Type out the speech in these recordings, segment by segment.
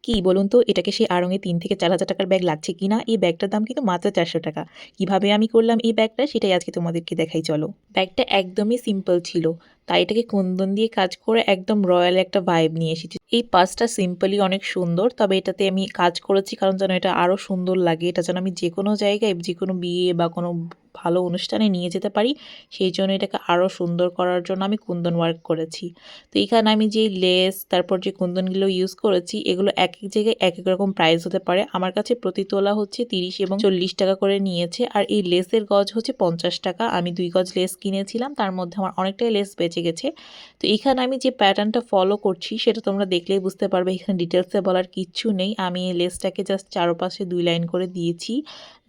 কি বলুন তো, এটাকে সেই আড়ং-এ ৩ থেকে ৪,০০০ টাকার ব্যাগ লাগছে কিনা? এই ব্যাগটার দাম কিন্তু মাত্র ৪০০ টাকা। কিভাবে আমি করলাম এই ব্যাগটা সেটাই আজকে তোমাদেরকে দেখাই চলো। ব্যাগটা একদমই সিম্পল ছিল, তাই এটাকে কুন্দন দিয়ে কাজ করে একদম রয়্যাল একটা ভাইব নিয়ে এসেছি। এই পার্সটা সিম্পলি অনেক সুন্দর, তবে এটাতে আমি কাজ করেছি কারণ যেন এটা আরও সুন্দর লাগে, এটা যেন আমি যেকোনো জায়গায় যেকোনো বিয়ে বা কোনো ভালো অনুষ্ঠানে নিয়ে যেতে পারি, সেই জন্য এটাকে আরও সুন্দর করার জন্য আমি কুন্দন ওয়ার্ক করেছি। তো এখানে আমি যেই লেস তারপর যে কুন্দনগুলো ইউজ করেছি এগুলো এক এক জায়গায় এক এক রকম প্রাইস হতে পারে। আমার কাছে প্রতি তোলা হচ্ছে 30 এবং 40 টাকা করে নিয়েছে, আর এই লেসের গজ হচ্ছে 50 টাকা। আমি 2 গজ লেস কিনেছিলাম, তার মধ্যে আমার অনেকটাই লেস বেঁচে গেছে। তো এখানে আমি যে প্যাটার্নটা ফলো করছি সেটা তোমরা দেখলেই বুঝতে পারবে, এখানে ডিটেলসে বলার কিচ্ছু নেই। আমি এই লেসটাকে জাস্ট চারপাশে 2 লাইন করে দিয়েছি,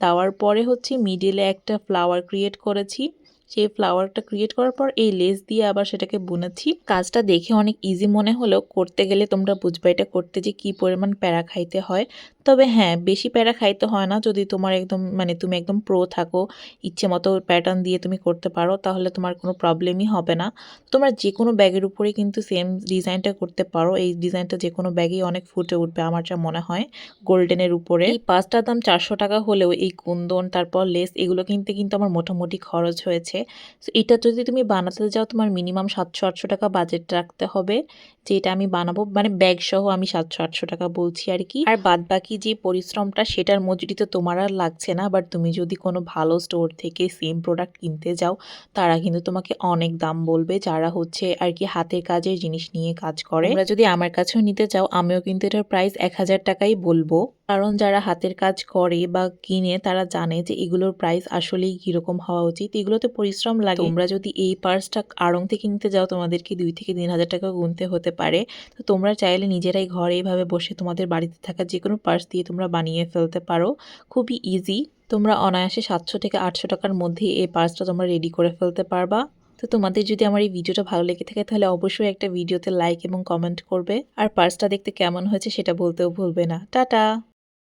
দেওয়ার পরে হচ্ছে মিডিলে একটা ফ্লাওয়ার ক্রিয়েট করেছি। সেই ফ্লাওয়ারটা ক্রিয়েট করার পর এই লেস দিয়ে আবার সেটাকে বুনেছি। কাজটা দেখে অনেক ইজি মনে হলেও করতে গেলে তোমরা বুঝবে এটা করতে যে কি পরিমাণ প্যারা খাইতে হয়। তবে হ্যাঁ, বেশি প্যারা খাইতে হয় না। যদি তোমার একদম তুমি একদম প্রো থাকো, ইচ্ছে মতো প্যাটার্ন দিয়ে তুমি করতে পারো, তাহলে তোমার কোনো প্রবলেমই হবে না। তোমরা যে কোনো ব্যাগের উপরে কিন্তু সেম ডিজাইনটা করতে পারো। এই ডিজাইনটা যে কোনো ব্যাগেই অনেক ফুটে উঠবে আমার যা মনে হয় গোল্ডেনের উপরে। এই পাঁচটার দাম 400 টাকা হলেও এই কুন্দন তারপর লেস এগুলো কিনতে কিন্তু আমার মোটামুটি খরচ হয়েছে। সো এটা যদি তুমি বানাতে যাও তোমার মিনিমাম 700-800 টাকা বাজেট রাখতে হবে, যে এটা আমি বানাবো, মানে ব্যাগ সহ আমি 700-800 টাকা বলছি আর কি। আর বাদ বাকি যে পরিশ্রমটা সেটার মজুরি তো তোমার আর লাগছে না, বাট তুমি যদি কোনো ভালো স্টোর থেকে সেম প্রোডাক্ট কিনতে যাও তারা কিন্তু তোমাকে অনেক দাম বলবে, যারা হচ্ছে আর কি হাতের কাজের জিনিস নিয়ে কাজ করে। তোমরা যদি আমার কাছেও নিতে চাও আমিও কিন্তু এটার প্রাইস 1000 টাকাই বলবো, কারণ যারা হাতের কাজ করে বা কিনে তারা জানে যে এগুলোর প্রাইস আসলেই কিরকম হওয়া উচিত। এগুলোতে পরিশ্রম লাগে। তোমরা যদি এই পার্সটা আড়ং থেকে কিনতে যাও তোমাদেরকে 2 থেকে 3000 টাকা গুনতে হতে পারে। তো তোমরা চাইলে নিজেরাই ঘরে এইভাবে বসে তোমাদের বাড়িতে থাকা যে কোনো পার্স দিয়ে তোমরা বানিয়ে ফেলতে পারো, খুবই ইজি। তোমরা অনায়াসে 700 থেকে 800 টাকার মধ্যে এই পার্সটা তোমরা রেডি করে ফেলতে পারবা। তো তোমাদের যদি আমার এই ভিডিওটা ভালো লেগে থাকে তাহলে অবশ্যই একটা ভিডিওতে লাইক এবং কমেন্ট করবে, আর পার্সটা দেখতে কেমন হয়েছে সেটা বলতেও ভুলবে না। টাটা।